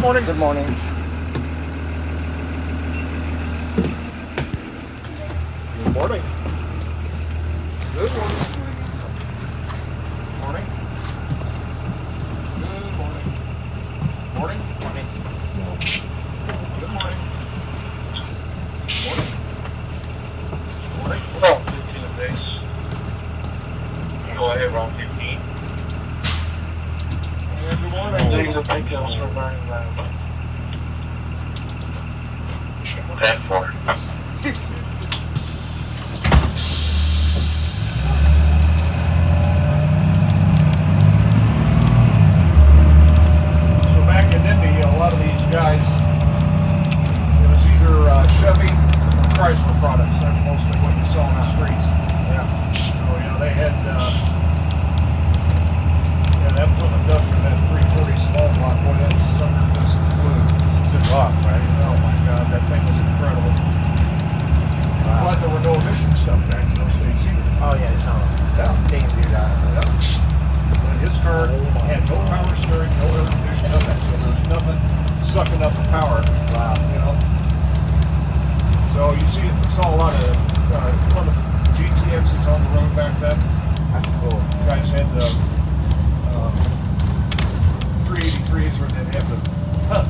morning. Good morning. Good morning. Good morning. Morning. Good morning. Morning. Morning. Good morning. Morning. Morning. Oh, 15 of days. Go ahead, round 15. And good morning. Taking the details for burning lab. 10-4. So back in Indy, a lot of these guys, it was either Chevy or Chrysler products. That's mostly what you saw on the streets. Yeah. So, they had, that Plymouth Duster, that 340 small block, boy, that sucker just flew. Took off, right? Oh my God, that thing was incredible. Wow. But there were no emission stuff back in those days either. Oh yeah, it's on. Yeah. They can do that. And his car had no power steering, no air conditioning, nothing. So there's nothing sucking up the power. Wow. So you saw a lot of Plymouth GTXs on the road back then. That's cool. Guys had the 383s, or they'd have a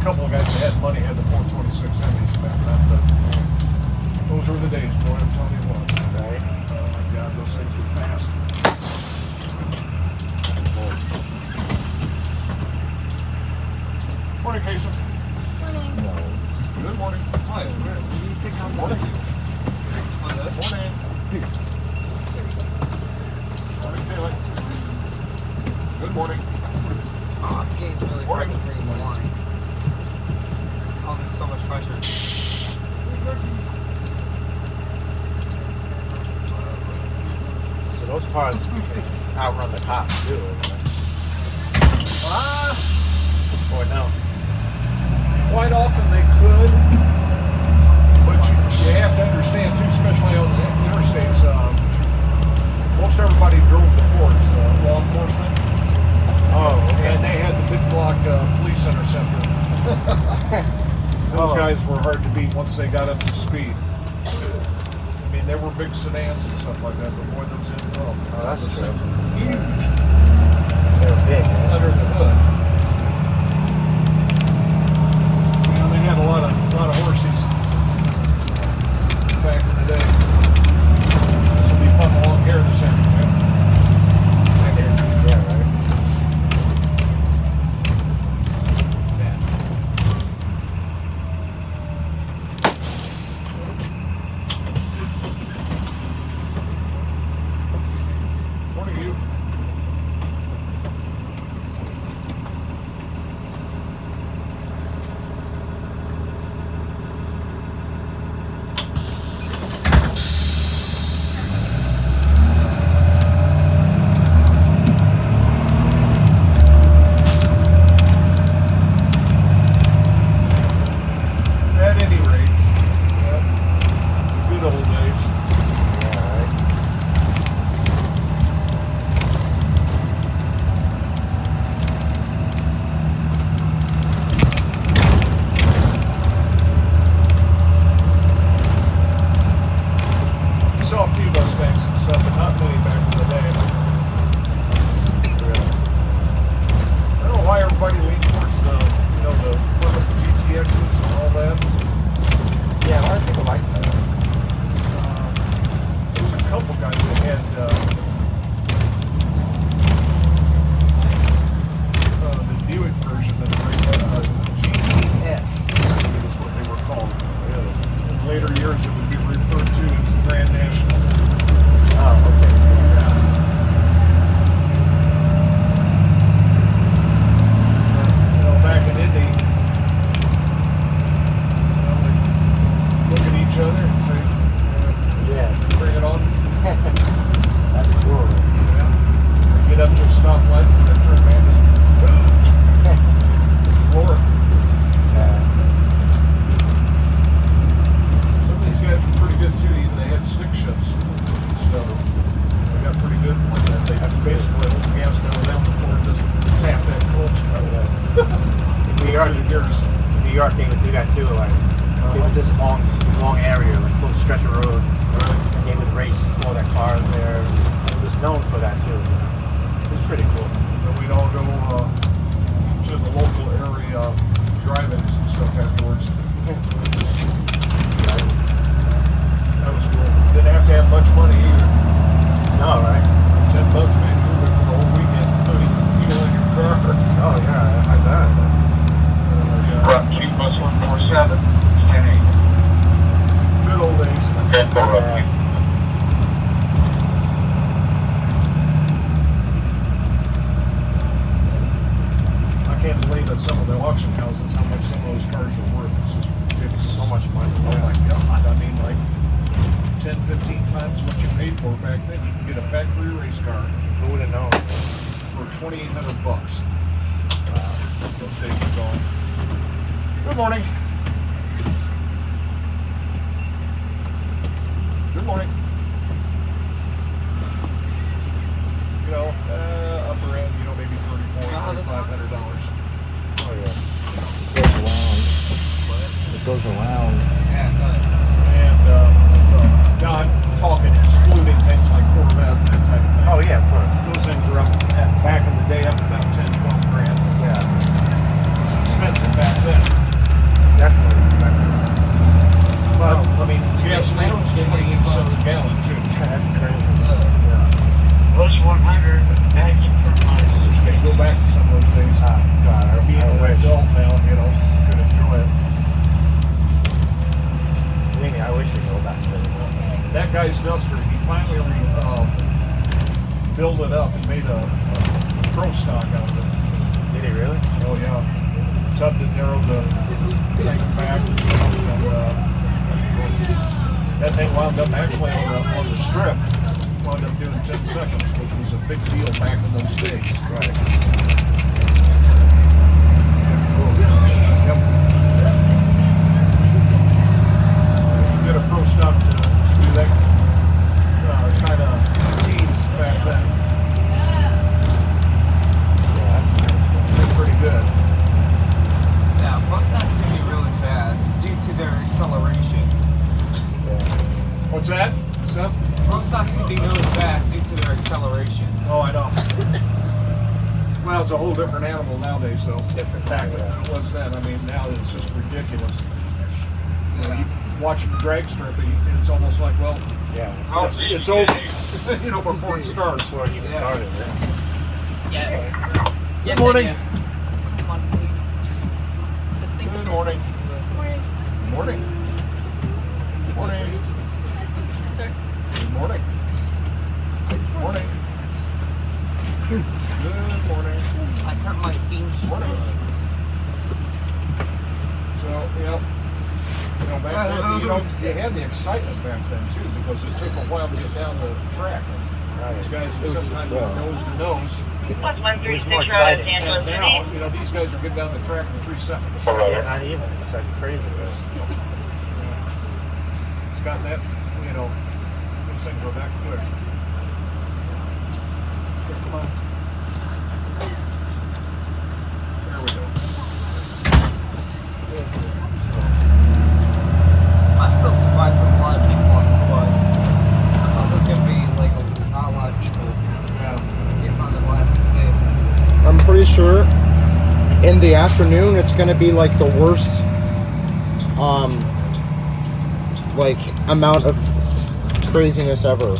couple of guys that had money had the 426 Emmys back then. But those were the days, boy. I'm telling you what. Right. Oh my God, those things were fast. Morning, Casey. No. Good morning. Hi. Good morning. Morning. Morning, Taylor. Good morning. Oh, it's getting really hard to free the line. This is causing so much pressure. So those cars outrun the cops too. Or no? Quite often they could, but you have to understand too, especially on the interstates, most everybody drove the Fords, law enforcement, Oh, okay. and they had the big block police interceptor. Those guys were hard to beat once they got up to speed. I mean, they were big sedans and stuff like that, but boy, those in, Oh, that's those true. things were huge They were big. Right? under the hood. They had a lot of horses back in the day. This will be fun along here this afternoon. Yeah, right. Morning, you. At any rate, good old days. Yeah, right. I saw a few Mustangs and stuff, but not many back in the day. Really. I don't know why everybody leans towards the Plymouth GTXs and all that. Yeah, a lot of people like that. stretch of road. And they would race all their cars there. It was known for that too. It was pretty cool. And we'd all go to the local area drive-ins and stuff afterwards. That was cool. Didn't have to have much money either. No, right? $10, man, you were there for the whole weekend, putting fuel in your car. Oh yeah, I bet. Route 2, bus 147, 10-8. Good old days. 10-4 up. I can't believe that some of the auction houses, how much some of those cars are worth. It's just ridiculous. So much money. Oh my God. I mean, like 10, 15 times what you paid for back then. You can get a factory race car Who would have known? for $2,800 bucks. Those days are gone. Good morning. Good morning. You know, upper end, you know, maybe $3,400, $3,500. Oh yeah. It goes around. Yeah, And now I'm talking excluding things like Corvette and that type of thing. Oh yeah, of course. Those things are up back in the day up to about 10, 12 grand. Yeah, It was expensive back then. definitely. But I mean, gasoline's 28 cents a gallon too. Yeah, that's crazy. Bus 100, begging for money. Just can't go back to some of those days. Ah, God, Being I an wish. adult now, you know, could enjoy it. Believe me, I wish we could go back to it. That guy's Duster, he finally built it up and made a pro stock out of it. Did he really? Oh yeah, tubbed it, narrowed the thing back, and that thing wound up actually on the strip. Wound up doing 10 seconds, which was a big deal back in those days. Right. That's cool. Yep. You get a pro stock to do that kind of tease back then. Yeah, that's nice. They're pretty good. yeah. Most times can be really fast due to their acceleration. Yeah. What's that, Seth? Pro stocks can be really fast due to their acceleration. Oh, I know. Well, it's a whole different animal nowadays, though. Different Back thing, when yeah. it was then. I mean, now it's just ridiculous. You know, Yeah. you watch the drag strip, and it's almost like, well, Yeah. it's over. You know, before it starts. Before it even started. Yeah. Yes. Yes, Good morning. I do. Come on, please. The thing's Good morning. Morning. Good morning. Good morning. Sir. Good morning. Good morning. Good morning. I hurt my feet. Morning. So, back then, you had the excitement back then too, because it took a while to get down the track. And these guys It are was- sometimes well, nose to nose. Bus It was more 136, Route exciting. San And Luis now, City. these guys are getting down the track in 3 seconds. Yeah, not even. It's like crazy. It's got that, those things are that quick. Here, come on. There we go. I'm still surprised there's a lot of people on this bus. I thought there was gonna be like not a lot of people Yeah. based on the last few days. I'm pretty sure in the afternoon it's gonna be like the worst like amount of craziness ever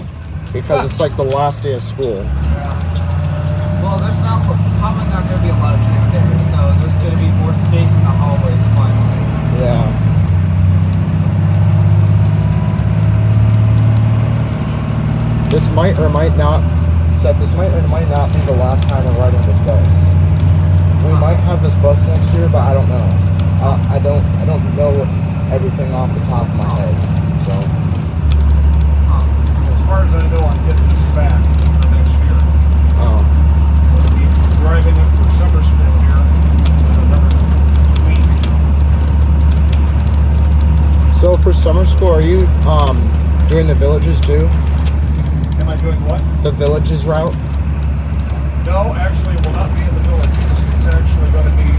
because it's like the last day of school. Well, there's probably not gonna be a lot of kids there, so there's gonna be more space in the hallways finally. Yeah. This might or might not, Seth, this might or might not be the last time we're riding this bus. We might have this bus next year, but I don't know. I don't know everything off the top of my head. So As far as I know, I'm getting this back for next year. We'll be driving it for summer school here in another week. So for summer school, are you doing the villages too? Am I doing what? The villages route? No, actually, it will not be in the villages. It's actually going to be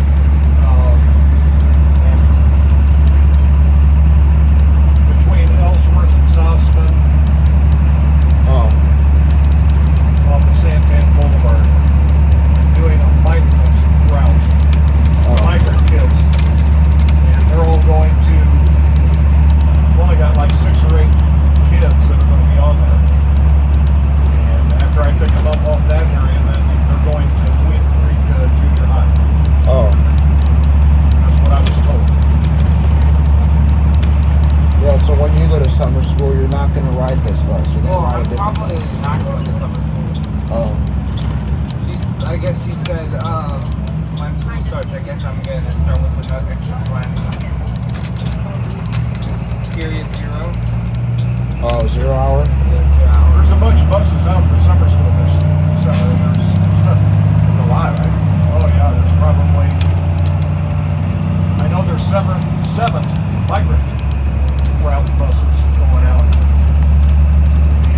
between Ellsworth and not going to ride this bus? You're going to Well, ride a I'm different probably bus? not going to summer school. Oh. I guess she said when school starts, I guess I'm going to start with another extra class. Period 0. Oh, 0 hour? Yeah, 0 hours. There's a bunch of buses out for summer school this summer. There's a lot, right? Oh yeah, there's probably, I know there's seven migrant route buses going out.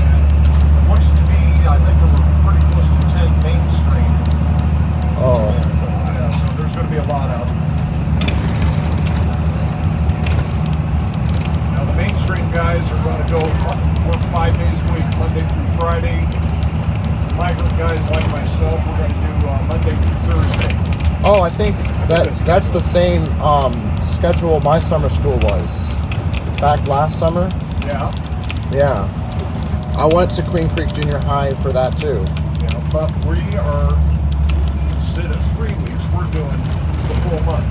And it looks to me, I think there were pretty close to 10 mainstream. Oh. Yeah, so there's going to be a lot out. Now the mainstream guys are going to go work 5 days a week, Monday through Friday. Migrant guys like myself, we're going to do Monday through Thursday. Oh, I think that's the same schedule my summer school was. Back last summer? Yeah. Yeah. I went to Queen Creek Junior High for that too. Yeah, but we are, instead of 3 weeks, we're doing the full month.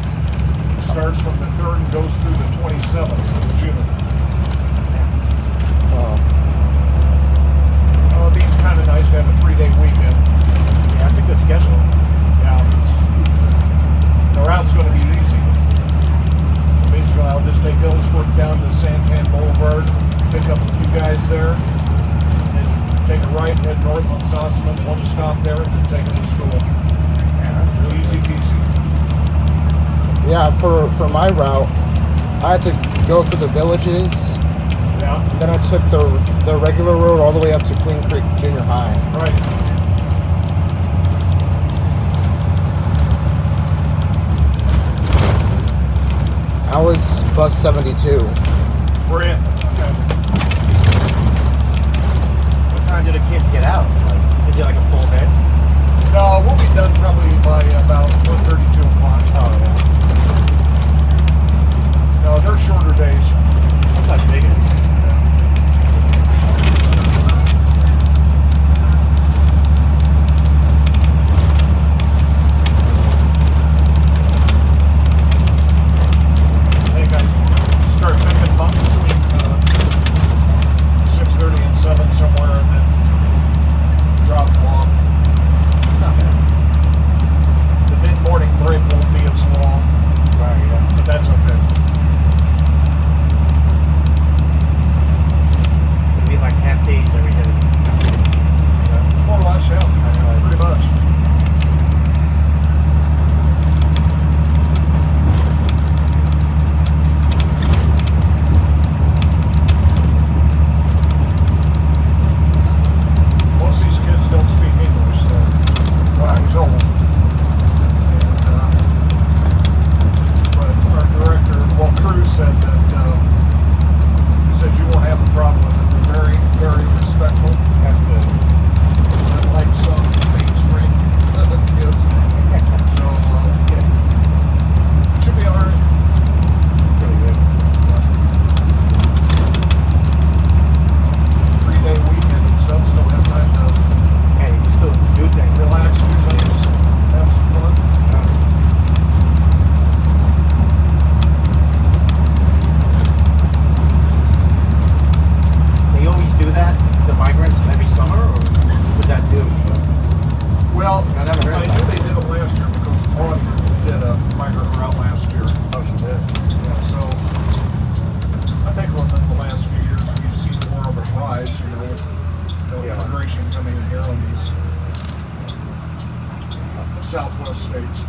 It starts from the 3rd and goes through the 27th of June. Oh. It'd be kind of nice to have a 3-day weekend. Yeah, that's a good schedule. Yeah, the route's going to be easy. Basically, I'll just take Ellsworth down to Santan Boulevard, pick up a few guys there, and take a right, head north on Sossaman, one stop there, and then take them to school. Yeah, easy peasy. Yeah, for my route, I had to go through the villages. Yeah, Then I took the regular road all the way up to Queen Creek Junior High. right. I was bus 72. We're in. Okay. What time do the kids get out? Like, is it like a full day? No, we'll be done probably by about 1:30, 2 o'clock. Oh, yeah. No, they're shorter days. That's what I figured. I think I start picking them up between 6:30 and 7 somewhere, and then drop them off. Not bad. The mid-morning break won't be as long, Right, yeah. but that's okay. It'd be like half days every day. More or less, yeah. Pretty much. Most of these kids don't speak English, so what I was told. But our director, well, Cruz said that he says you won't have a problem with it. They're very, very respectful. That's good. Like some mainstream kids. So, should be alright. Pretty good. 3-day weekend and stuff, still have time to Hey, you can still do things. relax, do things, have some fun. They always do that, the migrants, every summer, or would that do? Well, I never heard I of knew that. they did it last year because Auditor did a migrant route last year. Oh, she did. Yeah, so I think within the last few years we've seen more of a rise, the Yeah. immigration coming in here on these Southwest states.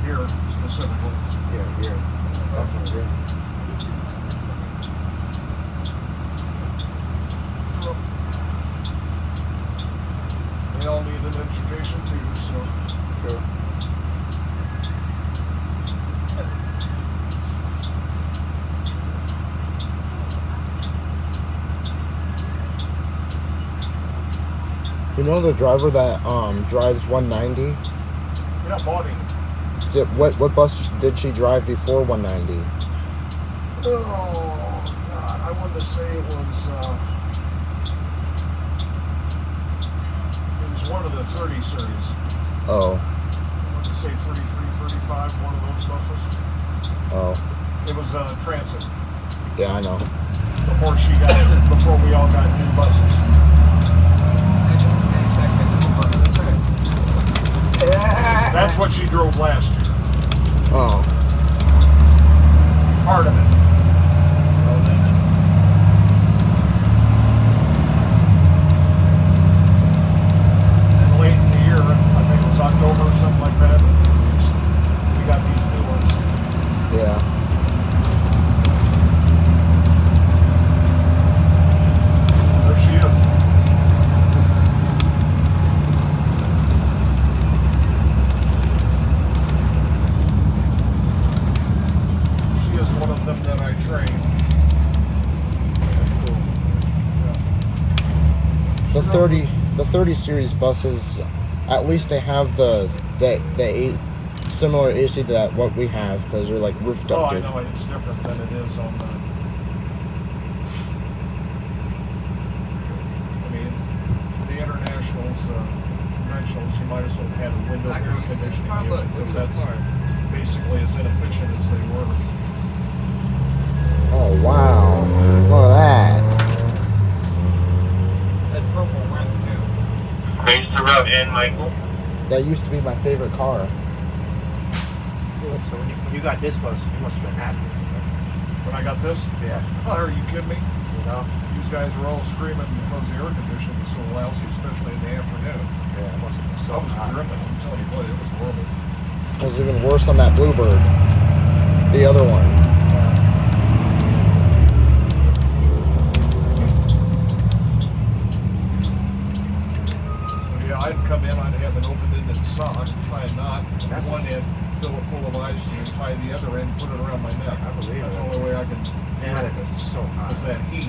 Here specifically. Yeah, yeah. Definitely, yeah. They all need an education too, so. True. You know the driver that drives 190? Yeah, bought him. What bus did she drive before 190? Oh, God, I wanted to say it was one of the 30 series. Oh, I wanted to say 33, 35, one of those buses. oh. It was transit. Yeah, I know. Before we all got new buses. That's what she drove last year. Oh. Part of it. Well, then, and late in the year, I think it was October or something like that, we got these new ones. Yeah. There she is. She is one of them that I train. The 30 series buses, at least they have the similar AC to that what we have because they're like roof Oh, I ducted. know it's different than it is on the. I mean, the internationals, you might as well have had a window Like, air you see this conditioning car? unit Look, look because at this that's car. basically as inefficient as they were. Oh wow! Look at that. That purple rims too. Base to route N, Michael. That used to be my favorite car. So when you got this bus, you must have been happy. When I got this, Yeah. oh, are you kidding me? You know? These guys were all screaming because the air conditioning was so lousy, especially in the afternoon. Yeah, it must have been I so was hot. dripping. I'm telling you what, it was horrible. It was even worse on that Bluebird. The other one. But yeah, I'd come in, I'd have an open-ended sock, tie a knot, That's- one end, fill it full of ice, and then tie the other end, put it around my neck. I believe That's it. the only way I can Yeah, it was so hot. is that heat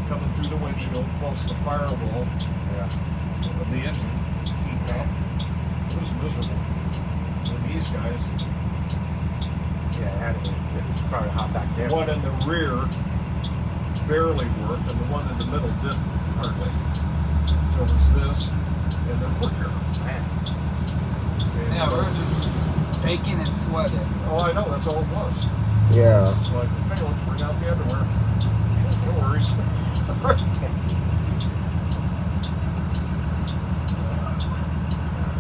coming through the windshield plus the firewall Yeah. of the engine heating up. It was miserable. And these guys, Yeah, it had to be. It was probably hot back there. the one in the rear barely worked, and the one in the middle didn't hardly. So it was this and the rear. Man. And, Yeah, we were just baking and sweating. oh, I know, that's all it was. Yeah. It's like, hey, let's bring out the underwear. No worries.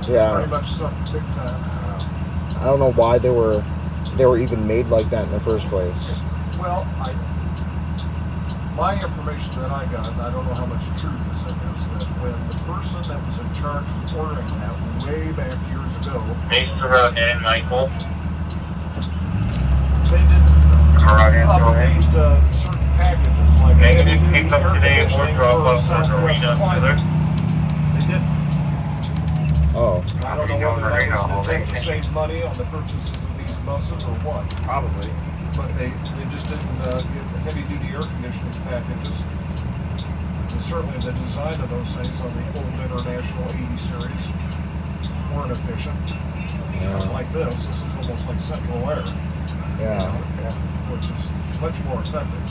Yeah. Pretty much sucked big time. I don't know why they were even made like that in the first place. Well, my information that I got, and I don't know how much truth is in this, that when the person that was in charge of ordering that way back years ago, Base to route N, Michael. they didn't Route N, go ahead. update certain packages like Negative heavy-duty pickup air today or conditioning drop for off on Southwest Arena, climate. Miller. They didn't. Oh. I don't know whether that was an attempt to save money on the purchases of these buses or what, Probably. but they just didn't get heavy-duty air conditioning packages. And certainly the design of those things on the old International 80 series weren't efficient. Like this is almost like central air, Yeah. which is much more effective.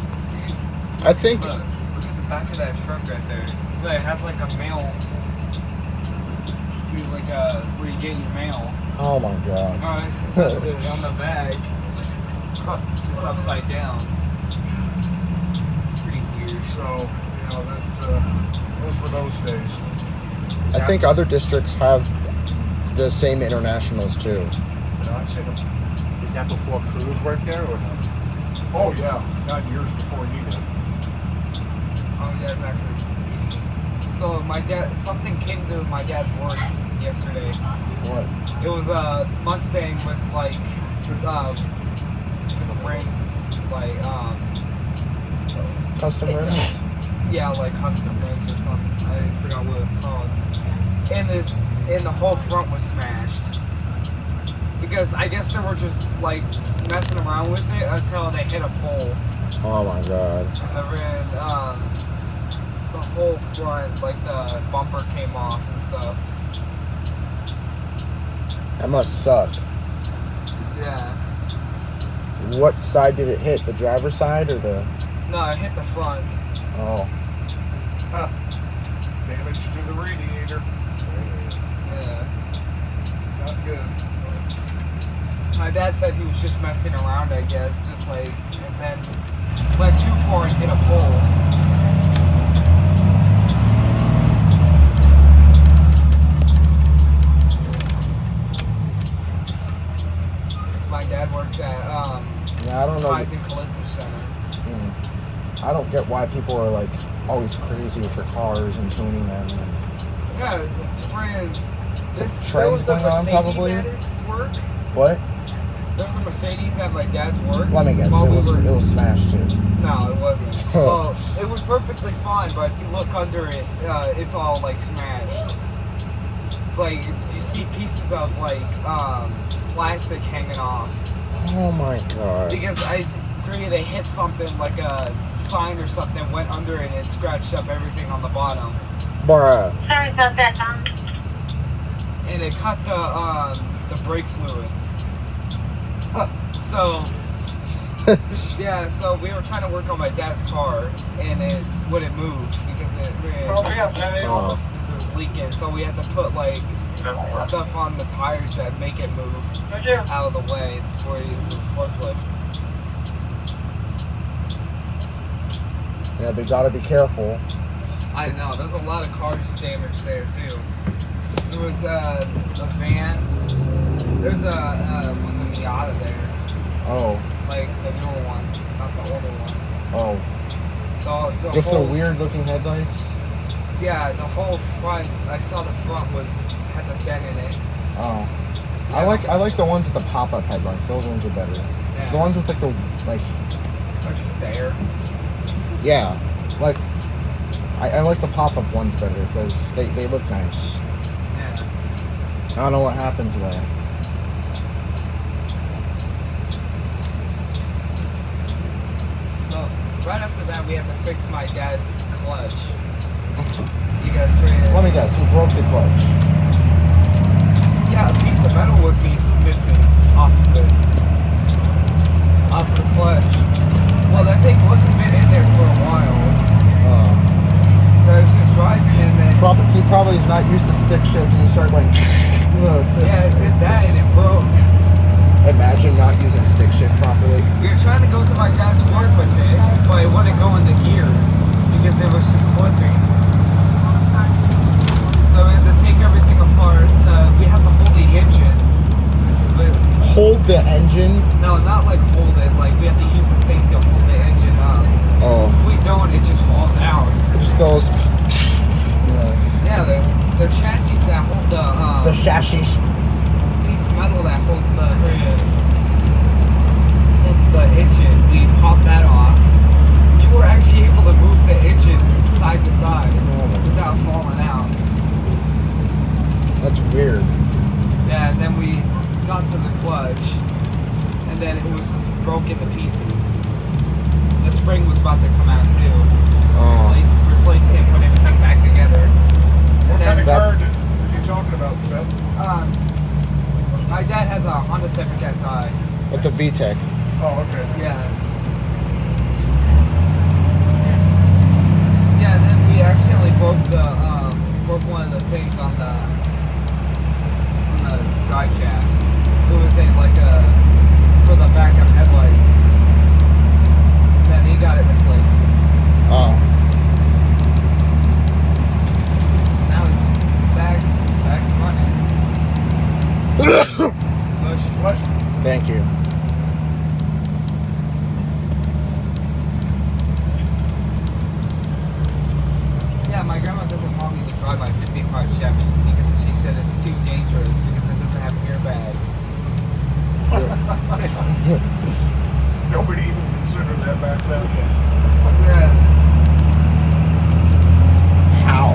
I think. Look at the back of that truck right there. Look, it has like a mail. See, like where you get your mail. Oh my god. It's on the bag, just upside down. Pretty weird. So, those were those days. I think other districts have the same internationals too. I've seen them. Is that before Cruz worked there or no? Oh yeah, 9 years before he did. Oh yeah, exactly. So my dad, something came to my dad's work yesterday. What? It was a Mustang with like with rims and like Custom rims? yeah, like custom rims or something. I forgot what it was called. And the whole front was smashed. Because I guess they were just like messing around with it until they hit a pole. Oh my god. And then the whole front, like the bumper came off and stuff. That must suck. Yeah. What side did it hit? The driver's side or the? No, it hit the front. Oh. Damage to the radiator. Yeah. Not good. My dad said he was just messing around, I guess, just like, and then went too far and hit a pole. My dad works at Yeah, I don't know. Tyson Collision Center. I don't get why people are like always crazy for cars and tuning them. Yeah, it's friend. It's a There was a trend going on, Mercedes probably. at his work. What? There was a Mercedes at my dad's work. Let me guess. while It we was were- it was smashed too. No, it wasn't. Well, it was perfectly fine, but if you look under it, it's all like smashed. It's like you see pieces of like plastic hanging off. Oh my god. Because I agree they hit something like a sign or something, went under it and it scratched up everything on the bottom. Bruh. Sorry about that, Tom. And it cut the brake fluid. So yeah, so we were trying to work on my dad's car and it wouldn't move because it Oh. this is leaking. So we had to put like stuff on the tires that make it move out of the way before you use the forklift. Yeah, we gotta be careful. I know, there's a lot of cars damaged there too. There was a van. There's a Miata there, Oh. like the newer ones, not the older ones. Oh. The With the whole, weird looking headlights? yeah, the whole front. I saw the front has a dent in it. Oh. Yeah. I like the ones with the pop up headlights. Those ones are better. Yeah. The ones with like the They're just there. yeah. Like I like the pop up ones better because they look nice. Yeah. I don't know what happened to that. So right after that, we had to fix my dad's clutch. You guys ready? Let me guess, you broke the clutch. Yeah, a piece of metal was missing off of it. Off the clutch. Well, that thing wasn't been in there for a while. So I was just driving and then, He probably is not used to stick shift and you start going yeah, it did that and it broke. Imagine not using stick shift properly. We were trying to go to my dad's work with it, but it wouldn't go into gear because it was just slipping. So we had to take everything apart. We had to hold the engine. But Hold the engine. no, not like hold it. Like we have to use the thing to hold the engine up. Oh. If we don't, it just falls out. It just goes Yeah, the chassis that hold the chassis. piece of metal that holds the engine, we popped that off. You were actually able to move the engine side to side without falling out. That's weird. Yeah, and then we got to the clutch, and then it was just broken to pieces. The spring was about to come out too. Oh. Replaced it, put everything back together. What And kind of then, car are you talking about, Seth? my dad has a Honda Civic Si. With the VTEC. Oh, okay. Yeah. Yeah, and then we accidentally broke one of the things on the drive shaft. It was in like for the backup headlights. And then he got it replaced. Oh. And now it's back running. Push. Thank you. Yeah, my grandma doesn't want me to drive my 55 Chevy because she said it's too dangerous because it doesn't have airbags. Nobody even considered that back then. Yeah. How?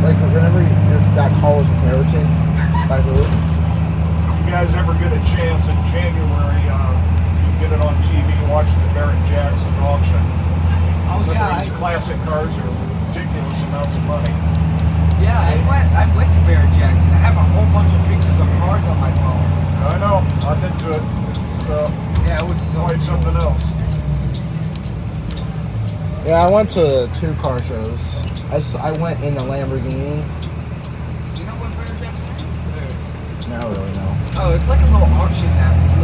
Like whenever that car was inherited by who? You guys ever get a chance in January, you can get it on TV, watch the Barrett Jackson auction. Oh Some yeah. of these classic cars are ridiculous amounts of money. Yeah, I went to Barrett Jackson. I have a whole bunch of pictures of cars on my phone. I know, I've been to it. It's Yeah, it was so quite something else. Yeah, I went to 2 car shows. I went in the Lamborghini. Do you know what Barrett Jackson is? Not really, no. Oh, it's like a little auction house for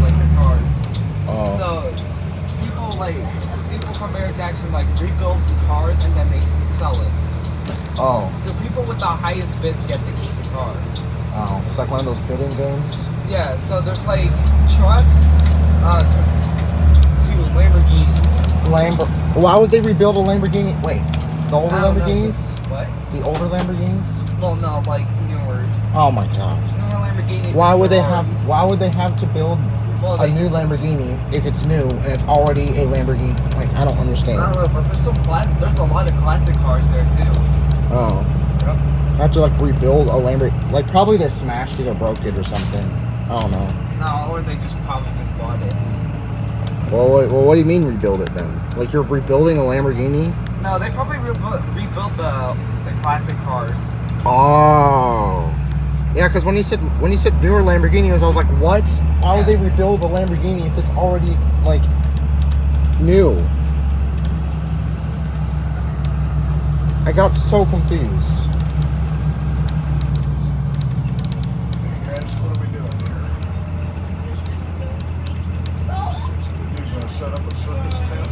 like the cars. Oh. Oh. So people from Barrett Jackson like rebuild the cars and then they sell it. Oh. The people with the highest bids get to keep the car. Oh. It's like one of those bidding games. Yeah, so there's like trucks to Lamborghinis. Why would they rebuild a Lamborghini? Wait, the older I don't know. Lamborghinis? What? The older Lamborghinis? Well, no, like newer Oh my god. Lamborghinis. Why and would they Ferraris. have? Why would they have to build Well, a they, new Lamborghini if it's new and it's already a Lamborghini? Like I don't understand. I don't know, but there's there's a lot of classic cars there too. Oh. Yep. Have to like rebuild a Lamborghini. Like probably they smashed it or broke it or something. I don't know. No, or they probably just bought it. Well, what do you mean rebuild it then? Like you're rebuilding a Lamborghini? No, they probably rebuilt the classic cars. Oh. Yeah, because when he said newer Lamborghinis, I was like, what? Why would they rebuild a Lamborghini if it's already like new? I got so confused. Guys, what are we doing here? Dude's gonna set up a circus tent.